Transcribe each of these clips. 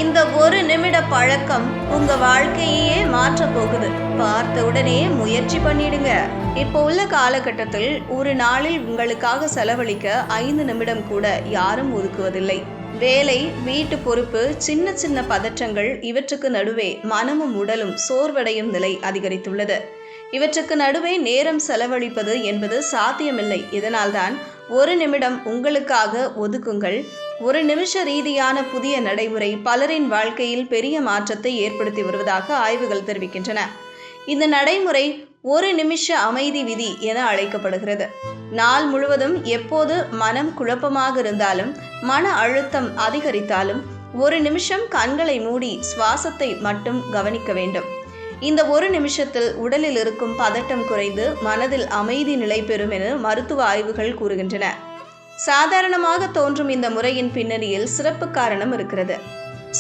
இந்த ஒரு நிமிட பழக்கம் உங்க வாழ்க்கையே மாற்ற போகுது. பார்த்த உடனே முயற்சி பண்ணிடுங்க. இப்போ உள்ள காலகட்டத்தில் ஒரு நாளில் உங்களுக்காக செலவழிக்க 5 நிமிடம் கூட யாரும் ஒதுக்குவதில்லை. வேலை, வீட்டு பொறுப்பு, சின்ன சின்ன பதற்றங்கள் இவற்றுக்கு நடுவே மனமும் உடலும் சோர்வடையும் நிலை அதிகரித்துள்ளது. இவற்றுக்கு நடுவே நேரம் செலவழிப்பது என்பது சாத்தியமில்லை. இதனால்தான் ஒரு நிமிடம் உங்களுக்காக ஒதுக்குங்கள். ஒரு நிமிஷ ரீதியான புதிய நடைமுறை பலரின் வாழ்க்கையில் பெரிய மாற்றத்தை ஏற்படுத்தி வருவதாக ஆய்வுகள் தெரிவிக்கின்றன. இந்த நடைமுறை ஒரு நிமிஷ அமைதி விதி என அழைக்கப்படுகிறது. நாள் முழுவதும் எப்போது மனம் குழப்பமாக இருந்தாலும், மன அழுத்தம் அதிகரித்தாலும், ஒரு நிமிஷம் கண்களை மூடி சுவாசத்தை மட்டும் கவனிக்க வேண்டும். இந்த ஒரு நிமிஷத்தில் உடலில் இருக்கும் பதட்டம் குறைந்து மனதில் அமைதி நிலை பெறும் என மருத்துவ ஆய்வுகள் கூறுகின்றன. சாதாரணமாக தோன்றும் இந்த முறையின் பின்னணியில் சிறப்பு காரணம் இருக்கிறது.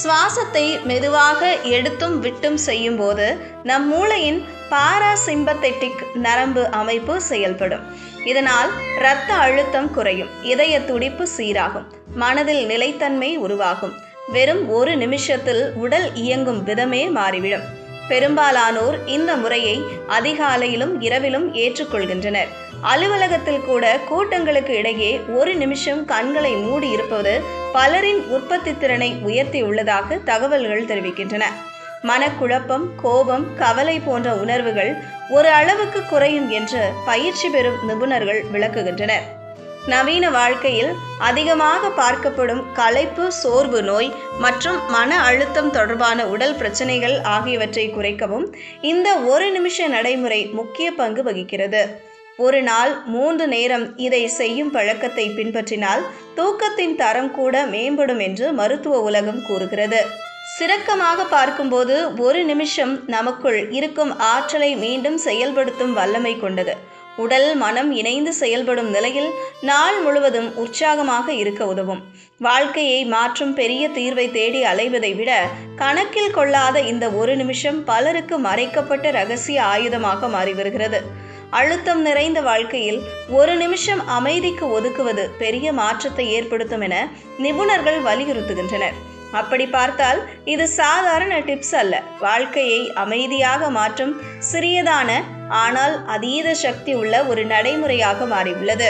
சுவாசத்தை மெதுவாக எடுத்தும் விட்டும் செய்யும் போது நம் மூளையின் பாராசிம்பத்தெட்டிக் நரம்பு அமைப்பு செயல்படும். இதனால் இரத்த அழுத்தம் குறையும், இதய துடிப்பு சீராகும், மனதில் நிலைத்தன்மை உருவாகும். வெறும் ஒரு நிமிஷத்தில் உடல் இயங்கும் விதமே மாறிவிடும். பெரும்பாலானோர் இந்த முறையை அதிகாலையிலும் இரவிலும் ஏற்றுக்கொள்கின்றனர். அலுவலகத்தில் கூட கூட்டங்களுக்கு இடையே ஒரு நிமிஷம் கண்களை மூடி இருப்பது பலரின் உற்பத்தி திறனை உயர்த்தி உள்ளதாக தகவல்கள் தெரிவிக்கின்றன. மனக்குழப்பம், கோபம், கவலை போன்ற உணர்வுகள் ஒரு அளவுக்கு குறையும் என்று பயிற்சி பெறும் நிபுணர்கள் விளக்குகின்றனர். நவீன வாழ்க்கையில் அதிகமாக பார்க்கப்படும் களைப்பு, சோர்வு நோய் மற்றும் மன அழுத்தம் தொடர்பான உடல் பிரச்சனைகள் ஆகியவற்றை குறைக்கவும் இந்த ஒரு நிமிஷ நடைமுறை முக்கிய பங்கு வகிக்கிறது. ஒரு நாள் 3 நேரம் இதை செய்யும் பழக்கத்தை பின்பற்றினால் தூக்கத்தின் தரம் கூட மேம்படும் என்று மருத்துவ உலகம் கூறுகிறது. சிறக்கமாக பார்க்கும்போது ஒரு நிமிஷம் நமக்குள் இருக்கும் ஆற்றலை மீண்டும் செயல்படுத்தும் வல்லமை கொண்டது. உடல், மனம் இணைந்து செயல்படும் நிலையில் நாள் முழுவதும் உற்சாகமாக இருக்க உதவும். வாழ்க்கையை மாற்றும் பெரிய தீர்வை தேடி அலைவதை விட கணக்கில் கொள்ளாத இந்த ஒரு நிமிஷம் பலருக்கு மறைக்கப்பட்ட இரகசிய ஆயுதமாக மாறி வருகிறது. அழுத்தம் நிறைந்த வாழ்க்கையில் ஒரு நிமிஷம் அமைதிக்கு ஒதுக்குவது பெரிய மாற்றத்தை ஏற்படுத்தும் என நிபுணர்கள் வலியுறுத்துகின்றனர். அப்படி பார்த்தால் இது சாதாரண டிப்ஸ் அல்ல, வாழ்க்கையை அமைதியாக மாற்றும் சிறியதான ஆனால் அதீத சக்தி உள்ள ஒரு நடைமுறையாக மாறியுள்ளது.